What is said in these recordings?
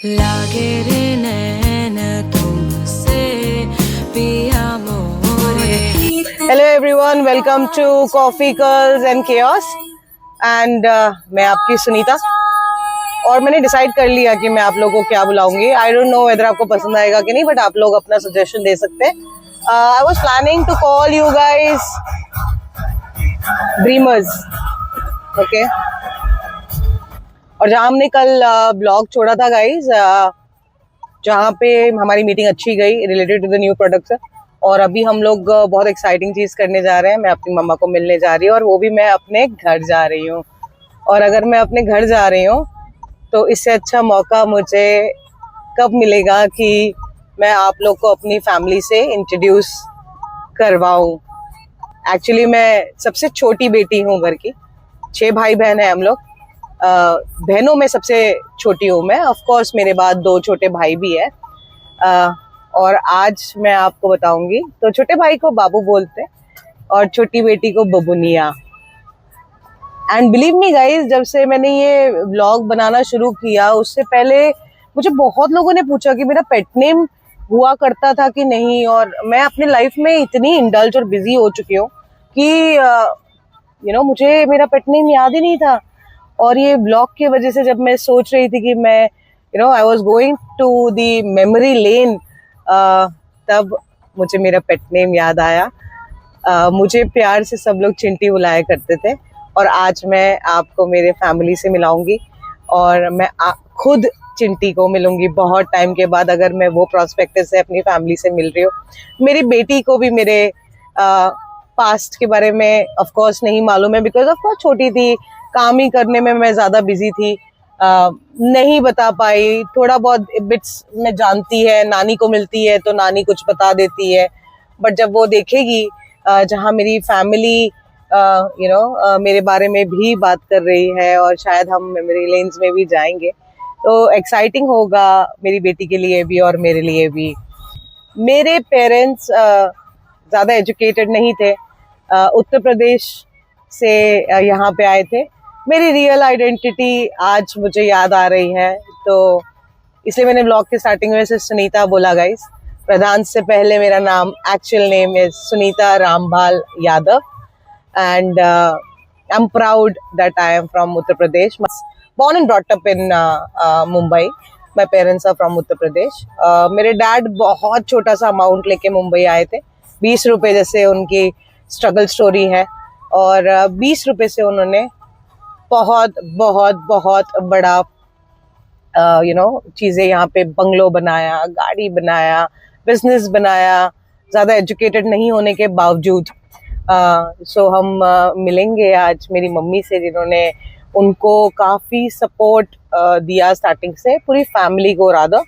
लागे रे नैन तुमसे पिया मोरे। Hello everyone, welcome to Coffee Curls and Chaos and मैं आपकी सुनीता। और मैंने डिसाइड कर लिया कि मैं आप लोगों को क्या बुलाऊंगी। आई डोंट नो वेदर आपको पसंद आएगा कि नहीं, बट आप लोग अपना सजेशन दे सकते हैं। I was planning to call you guys dreamers, okay. और जहाँ हमने कल ब्लॉग छोड़ा था गाइस, जहाँ पे हमारी मीटिंग अच्छी गई related to the new products, और अभी हम लोग बहुत एक्साइटिंग चीज़ करने जा रहे हैं। मैं अपनी मम्मा को मिलने जा रही हूँ, और वो भी मैं अपने घर जा रही हूँ। और अगर मैं अपने घर जा रही हूँ तो इससे अच्छा मौका मुझे कब मिलेगा कि मैं आप लोग को अपनी फैमिली से इंट्रोड्यूस करवाऊँ। एक्चुअली मैं सबसे छोटी बेटी हूँ घर की, 6 भाई बहन हैं हम लोग। बहनों में सबसे छोटी हूँ मैं। ऑफ कोर्स मेरे बाद 2 छोटे भाई भी है। और आज मैं आपको बताऊंगी, तो छोटे भाई को बाबू बोलते हैं और छोटी बेटी को बबुनिया। एंड बिलीव मी गाइस, जब से मैंने ये व्लॉग बनाना शुरू किया उससे पहले मुझे बहुत लोगों ने पूछा कि मेरा पेट नेम हुआ करता था कि नहीं। और मैं अपने लाइफ में इतनी इंडल्ज और बिजी हो चुकी हूँ कि मुझे मेरा पेट नेम याद ही नहीं था। और ये ब्लॉग की वजह से जब मैं सोच रही थी कि मैं I was going to the memory lane, तब मुझे मेरा पेट नेम याद आया। मुझे प्यार से सब लोग चिंटी बुलाया करते थे, और आज मैं आपको मेरे फैमिली से मिलाऊंगी। और मैं खुद चिंटी को मिलूंगी बहुत टाइम के बाद, अगर मैं वो प्रोस्पेक्टिव से अपनी फैमिली से मिल रही हूँ। मेरी बेटी को भी मेरे पास्ट के बारे में ऑफ कोर्स नहीं मालूम है, बिकॉज ऑफ कोर्स छोटी थी, काम ही करने में मैं ज़्यादा बिजी थी, नहीं बता पाई। थोड़ा बहुत बिट्स में जानती है, नानी को मिलती है तो नानी कुछ बता देती है। बट जब वो देखेगी जहाँ मेरी फैमिली मेरे बारे में भी बात कर रही है, और शायद हम मेमोरी लेन्स में भी जाएंगे, तो एक्साइटिंग होगा मेरी बेटी के लिए भी और मेरे लिए भी। मेरे पेरेंट्स ज़्यादा एजुकेटेड नहीं थे, उत्तर प्रदेश से यहाँ पे आए थे। मेरी रियल आइडेंटिटी आज मुझे याद आ रही है, तो इसलिए मैंने ब्लॉग के स्टार्टिंग में से सुनीता बोला गाइस। प्रधान से पहले मेरा नाम actual name is Sunita Rambal Yadav, and I am proud that I am from Uttar Pradesh. born and brought up in Mumbai. My parents are from Uttar Pradesh. मेरे डैड बहुत छोटा सा अमाउंट लेके मुंबई आए थे, 20 रुपये जैसे उनकी स्ट्रगल स्टोरी है। और 20 रुपये से उन्होंने बहुत बहुत बहुत बड़ा चीज़ें यहाँ पे, बंगलो बनाया, गाड़ी बनाया, बिजनेस बनाया, ज़्यादा एजुकेटेड नहीं होने के बावजूद। सो हम मिलेंगे आज मेरी मम्मी से, जिन्होंने उनको काफ़ी सपोर्ट दिया स्टार्टिंग से, पूरी फैमिली को। राधा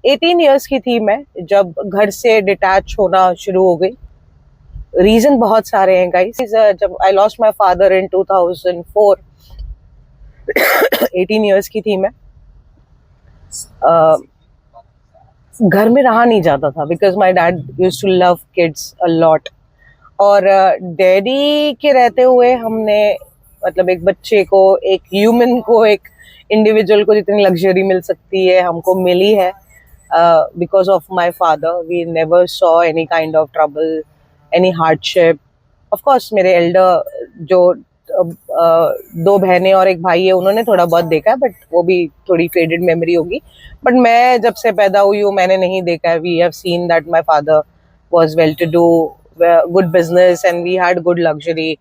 18 इयर्स की थी मैं जब घर से डिटैच होना शुरू हो गई। रीज़न बहुत सारे हैं गाइस। जब I lost my father in 2004, 18 years की थी मैं। घर में रहा नहीं जाता था, because my dad used to love kids a lot. और डैडी के रहते हुए हमने, मतलब एक बच्चे को, एक ह्यूमन को, एक इंडिविजुअल को जितनी लग्जरी मिल सकती है हमको मिली है। Because of my father we never saw any kind of trouble, any hardship. Of course मेरे एल्डर जो 2 बहनें और 1 भाई है, उन्होंने थोड़ा बहुत देखा है, बट वो भी थोड़ी फेडेड मेमोरी होगी। बट मैं जब से पैदा हुई हूँ मैंने नहीं देखा है। We have seen that my father was well to do, good business, and we had good luxury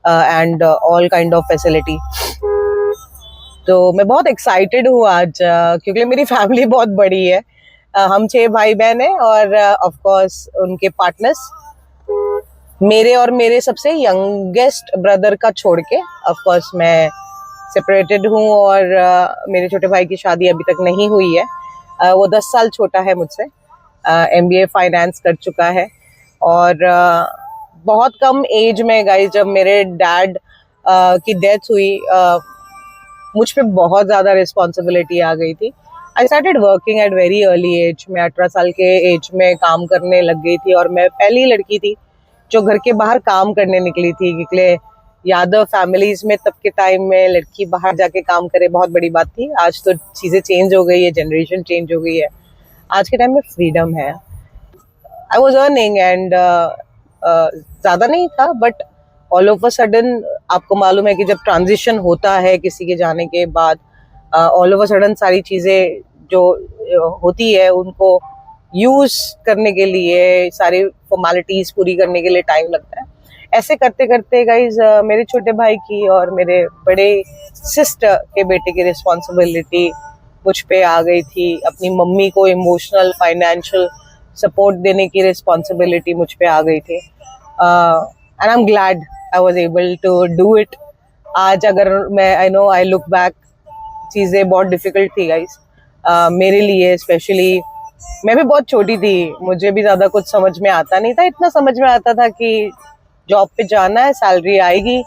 and all kind of facility. तो मैं बहुत एक्साइटेड हूँ आज, क्योंकि मेरी फैमिली बहुत बड़ी है। हम 6 भाई बहन हैं, और ऑफ कोर्स उनके पार्टनर्स, मेरे और मेरे सबसे यंगेस्ट ब्रदर का छोड़ के। ऑफ कोर्स मैं सेपरेटेड हूँ, और मेरे छोटे भाई की शादी अभी तक नहीं हुई है। वो 10 साल छोटा है मुझसे, MBA फाइनेंस कर चुका है। और बहुत कम एज में गाइस, जब मेरे डैड की डेथ हुई, मुझ पे बहुत ज़्यादा रिस्पॉन्सिबिलिटी आ गई थी। I started working at very early age. मैं 18 साल के एज में काम करने लग गई थी, और मैं पहली लड़की थी जो घर के बाहर काम करने निकली थी, क्योंकि यादव फैमिलीज में तब के टाइम में लड़की बाहर जाके काम करे बहुत बड़ी बात थी। आज तो चीजें चेंज हो गई है, जनरेशन चेंज हो गई है। आज के टाइम में फ्रीडम है। आई वॉज अर्निंग एंड ज्यादा नहीं था, but all of a sudden आपको मालूम है कि जब ट्रांजिशन होता है किसी के जाने के बाद, ऑल ऑफ अ सडन सारी चीजें जो होती है उनको यूज करने के लिए, सारी फॉर्मेलिटीज पूरी करने के लिए टाइम लगता है। ऐसे करते करते गाइज मेरे छोटे भाई की और मेरे बड़े सिस्टर के बेटे की रिस्पॉन्सिबिलिटी मुझ पे आ गई थी। अपनी मम्मी को इमोशनल फाइनेंशियल सपोर्ट देने की रिस्पॉन्सिबिलिटी मुझ पे आ गई थी। And I am glad I was able to do it. आज अगर मैं आई लुक बैक, चीज़ें बहुत डिफिकल्ट थी गाइज मेरे लिए स्पेशली। मैं भी बहुत छोटी थी, मुझे भी ज़्यादा कुछ समझ में आता नहीं था। इतना समझ में आता था कि जॉब पे जाना है, सैलरी आएगी,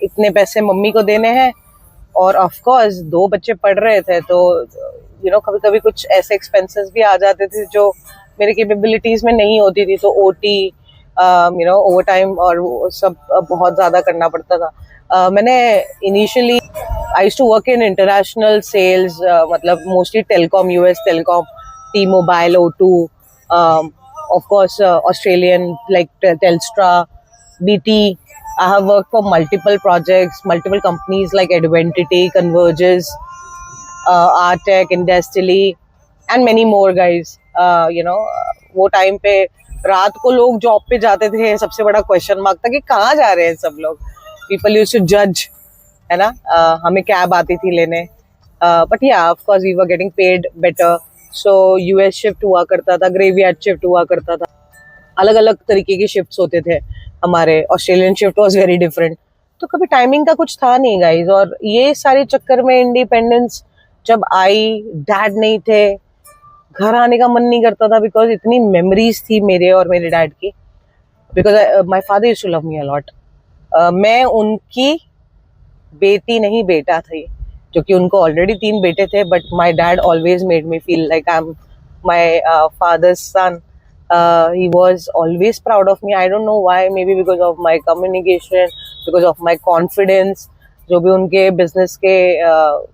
इतने पैसे मम्मी को देने हैं, और ऑफ कोर्स 2 बच्चे पढ़ रहे थे तो कभी कभी कुछ ऐसे एक्सपेंसेस भी आ जाते थे जो मेरे कैपेबिलिटीज में नहीं होती थी, तो ओटी ओवर टाइम और वो सब बहुत ज़्यादा करना पड़ता था। मैंने initially I used to work in international sales, मतलब mostly telecom, US telecom, T-Mobile, O2, of course Australian like Telstra, BT. I have worked for multiple projects, multiple companies like Adventity, Converges, Artec, Industry, and many more guys. वो time पे रात को लोग job पे जाते थे, सबसे बड़ा क्वेश्चन मार्क था कि कहाँ जा रहे हैं सब लोग। पीपल यूज्ड टू जज, है ना। हमें कैब आती थी लेने, but yeah of course we were getting paid better. So US shift हुआ करता था, ग्रेवयार्ड शिफ्ट हुआ करता था, अलग अलग तरीके के शिफ्ट्स होते थे हमारे। Australian shift was very different, तो कभी टाइमिंग का कुछ था नहीं गाइज। और ये सारे चक्कर में इंडिपेंडेंस जब आई, डैड नहीं थे, घर आने का मन नहीं करता था, बिकॉज इतनी मेमोरीज थी मेरे और मेरे डैड की। Because my father used to love me a lot. मैं उनकी बेटी नहीं, बेटा थी, जो कि उनको ऑलरेडी 3 बेटे थे, but my dad always made me feel like I am my father's son. He was always proud of me. I don't know why, maybe because of my communication, because of my confidence. जो भी उनके business के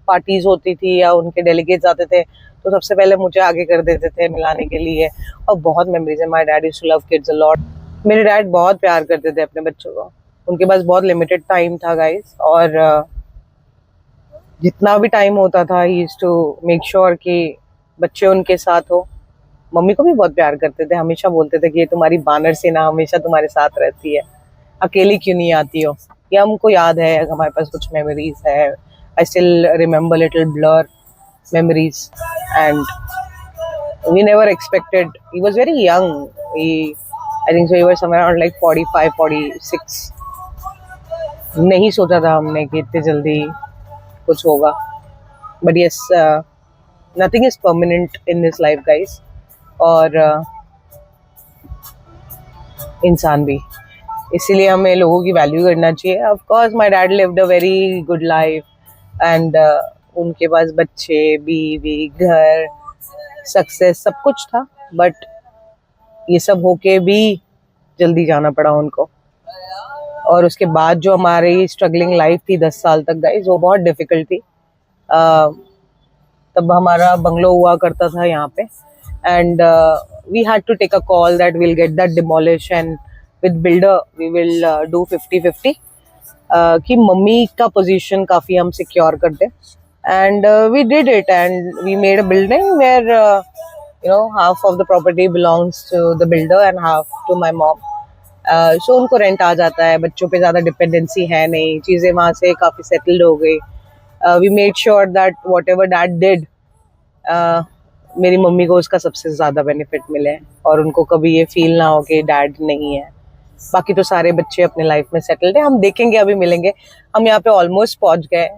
parties होती थी या उनके delegates आते थे तो सबसे पहले मुझे आगे कर देते थे मिलाने के लिए। और बहुत मेमोरीज है। My dad used to love kids a lot. मेरे डैड बहुत प्यार करते थे अपने बच्चों को। उनके पास बहुत लिमिटेड टाइम था गाइस, और जितना भी टाइम होता था he used to make sure कि बच्चे उनके साथ हो। मम्मी को भी बहुत प्यार करते थे, हमेशा बोलते थे कि ये तुम्हारी बानर सेना हमेशा तुम्हारे साथ रहती है, अकेली क्यों नहीं आती हो। ये हमको याद है, हमारे पास कुछ मेमोरीज है। I still remember little blur memories, and we never expected. He was very young. I think so he was somewhere around like 45, 46. नहीं सोचा था हमने कि इतने जल्दी कुछ होगा। But yes, nothing is permanent in this life, guys. और इंसान भी, इसीलिए हमें लोगों की वैल्यू करना चाहिए। Of course, my dad lived a very good life, and उनके पास बच्चे, बीवी, घर, सक्सेस सब कुछ था, बट ये सब होके भी जल्दी जाना पड़ा उनको। और उसके बाद जो हमारी स्ट्रगलिंग लाइफ थी 10 साल तक गाइस, वो बहुत डिफिकल्ट थी। तब हमारा बंगलो हुआ करता था यहाँ पे, and we had to take a call that will get that demolish and with builder we will do 50-50 कि मम्मी का पोजीशन काफ़ी हम सिक्योर कर दें। And we did it, and we made a building where half of the property belongs to the builder and half to my mom. So उनको rent आ जाता है, बच्चों पे ज़्यादा डिपेंडेंसी है नहीं, चीज़ें वहाँ से काफ़ी सेटल्ड हो गई। We made sure that whatever dad did, मेरी मम्मी को उसका सबसे ज़्यादा बेनिफिट मिले और उनको कभी ये फील ना हो कि डैड नहीं है। बाकी तो सारे बच्चे अपने लाइफ में सेटल्ड हैं। हम देखेंगे, अभी मिलेंगे। हम यहाँ पे ऑलमोस्ट पहुँच गए।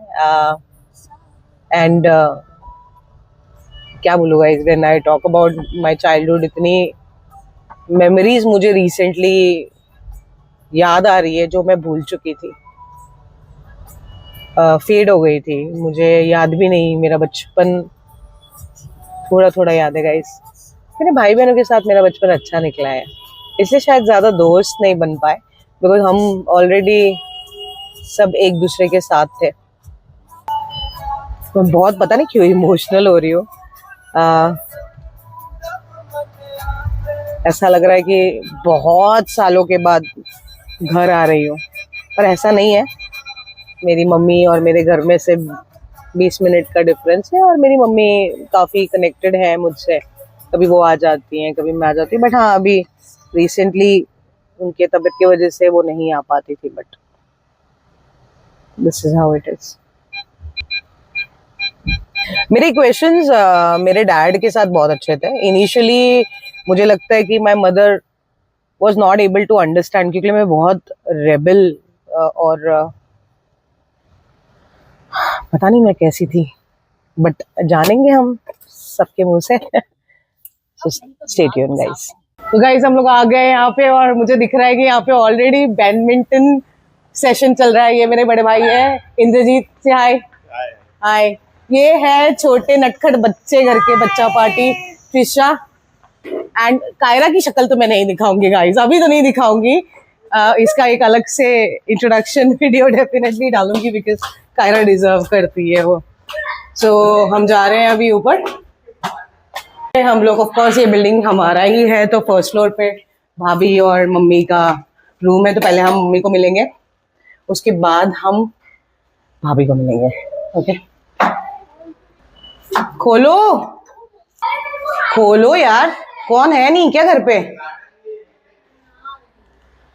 एंड क्या बोलूँ guys, when I talk about my childhood, इतनी मेमोरीज मुझे रिसेंटली याद आ रही है जो मैं भूल चुकी थी, फेड हो गई थी, मुझे याद भी नहीं। मेरा बचपन थोड़ा थोड़ा याद है गाइस। मेरे भाई बहनों के साथ मेरा बचपन अच्छा निकला है, इसलिए शायद ज़्यादा दोस्त नहीं बन पाए, बिकॉज हम ऑलरेडी सब एक दूसरे के साथ थे। मैं बहुत पता नहीं क्यों इमोशनल हो रही हूँ। ऐसा लग रहा है कि बहुत सालों के बाद घर आ रही हूँ, पर ऐसा नहीं है। मेरी मम्मी और मेरे घर में से 20 मिनट का डिफरेंस है और मेरी मम्मी काफ़ी कनेक्टेड है मुझसे। कभी वो आ जाती हैं, कभी मैं आ जाती हूँ। बट हाँ, अभी रिसेंटली उनके तबीयत की वजह से वो नहीं आ पाती थी। But this is how it is. मेरे क्वेश्चंस मेरे डैड के साथ बहुत अच्छे थे। इनिशियली मुझे लगता है कि my mother was not able to understand, क्योंकि मैं बहुत रेबल और पता नहीं मैं कैसी थी, बट जानेंगे हम सबके मुंह से। So stay tuned guys. तो गाइस हम लोग आ गए यहाँ पे और मुझे दिख रहा है कि यहाँ पे ऑलरेडी बैडमिंटन सेशन चल रहा है। ये मेरे बड़े भाई है इंद्रजीत, से हाय। हाय। ये है छोटे नटखट बच्चे घर के बच्चा पार्टी, त्रिशा एंड कायरा की शक्ल तो मैं नहीं दिखाऊंगी गाइस, अभी तो नहीं दिखाऊंगी। इसका एक अलग से इंट्रोडक्शन वीडियो डेफिनेटली डालूंगी बिकॉज कायरा डिजर्व करती है वो। सो हम जा रहे हैं अभी ऊपर। हम लोग ऑफ कोर्स ये बिल्डिंग हमारा ही है, तो फर्स्ट फ्लोर पे भाभी और मम्मी का रूम है। तो पहले हम मम्मी को मिलेंगे, उसके बाद हम भाभी को मिलेंगे। ओके, खोलो खोलो यार, कौन है नहीं क्या घर पे?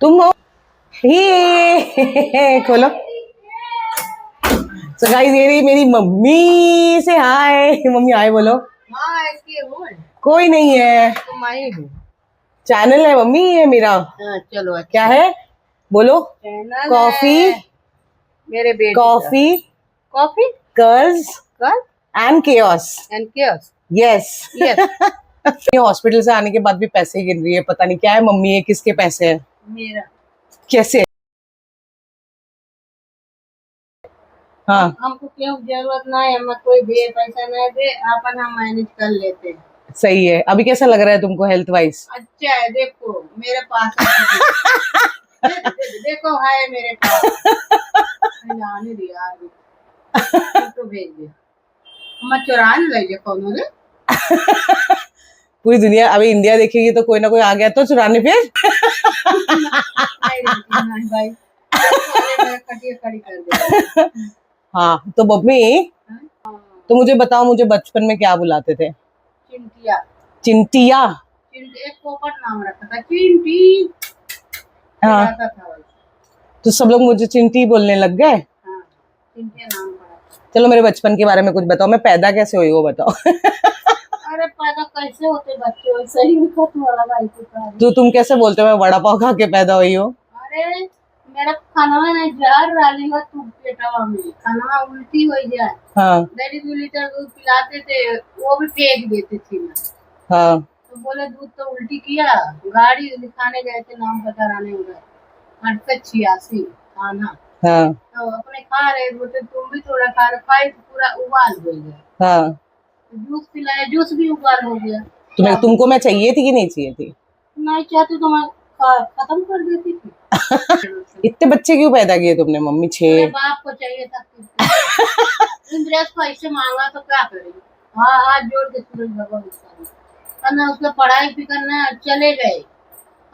तुम हो ही। खोलो। So guys, ये रही मेरी मम्मी, से हाय। मम्मी हाय बोलो। कोई नहीं है, चैनल है मम्मी ये मेरा। चलो अच्छा। क्या है बोलो? कॉफी, मेरे बेटे coffee, coffee Curls and Chaos. And chaos. Yes. ये हॉस्पिटल से आने के बाद भी पैसे गिन रही है, पता नहीं क्या है मम्मी, ये किसके पैसे हैं? मेरा। कैसे? हाँ, हमको क्यों जरूरत ना है, हमें कोई भी पैसा नहीं दे, अपन हम मैनेज कर लेते हैं। सही है। अभी कैसा लग रहा है तुमको हेल्थ वाइज? अच्छा है, देखो मेरे पास देखो है मेरे पास। आने दिया तो भेज दिया, हम चुराने लगे कौन ने। पूरी दुनिया अभी इंडिया देखेगी तो कोई ना कोई आ गया तो चुराने फिर। भाई खड़ी कर दे। हाँ तो मम्मी, तो मुझे बताओ, मुझे बचपन में क्या बुलाते थे? चिंटिया। चिंटिया? एक पोपट नाम रखा था, चिंटी। हाँ, था वैसे। तो सब लोग मुझे चिंटी बोलने लग गए। हाँ, चिंटिया नाम पड़ा। चलो मेरे बचपन के बारे में कुछ बताओ, मैं पैदा कैसे हुई वो बताओ। अरे पैदा कैसे होते बच्चे, वैसे ही वाला भाई। तो तुम कैसे बोलते हो मैं वड़ा पाव खा के पैदा हुई हूँ? अरे मेरा खाना में जहर डालेगा तू पेटवा में, खाना उल्टी हो जाए। हाँ। 2 लीटर दूध पिलाते थे, वो भी फेंक देते थे मैं। हाँ। तो बोले दूध तो उल्टी किया, गाड़ी लिखाने गए थे, नाम कराने उधर 88 खाना। हाँ। तो अपने खा रहे, बोलते तुम भी थोड़ा खा रहे, खाई तो पूरा उबाल हो गया। हाँ। जूस पिलाया, जूस भी उबाल हो गया। तुम्हें तुमको मैं चाहिए थी कि नहीं चाहिए थी? नहीं चाहती तो मैं खत्म कर देती थी। इतने बच्चे क्यों पैदा किए तुमने मम्मी? 6। बाप को चाहिए था। इंद्रेश को ऐसे मांगा तो क्या करेंगे? हाँ, हाथ जोड़ के सूरज भगवान करना, उसका पढ़ाई भी करना है। चले गए,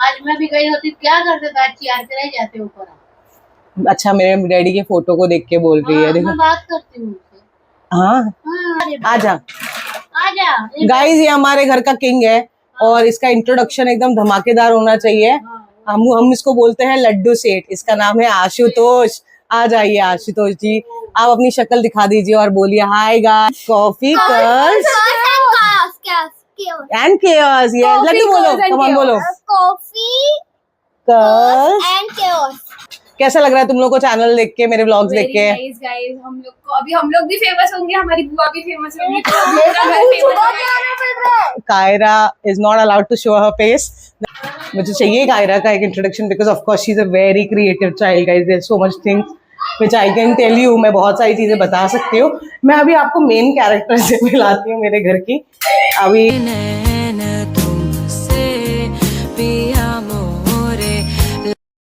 आज मैं भी गई होती क्या करते थे, चियार के रह जाते ऊपर। अच्छा, मेरे डैडी के फोटो को देख के बोल रही है। देखो मैं बात करती हूँ उनसे। हाँ, आजा आजा। गाइस, ये हमारे घर का किंग है और इसका इंट्रोडक्शन एकदम धमाकेदार होना चाहिए। हम इसको बोलते हैं लड्डू सेठ। इसका नाम है आशुतोष। आ जाइए आशुतोष जी, आप अपनी शक्ल दिखा दीजिए और बोलिए hi guys, coffee Curls and chaos. ये लड्डू बोलो, कम ऑन बोलो, कॉफी कर्ल्स एंड केओस। कैसा लग रहा है तुम लोग को चैनल देख के, मेरे व्लॉग्स देख के? गाइस हम लोग को अभी हम लोग भी फेमस होंगे, हमारी बुआ भी फेमस होगी, तो पूरा घर famous. Kyra is not allowed to show her face. मुझे चाहिए कायरा का एक introduction because of course she is a very creative child guys. There so much things which I can tell you. मैं बहुत सारी चीजें बता सकती हूँ। मैं अभी आपको मेन कैरेक्टर से मिलाती हूँ मेरे घर की। अभी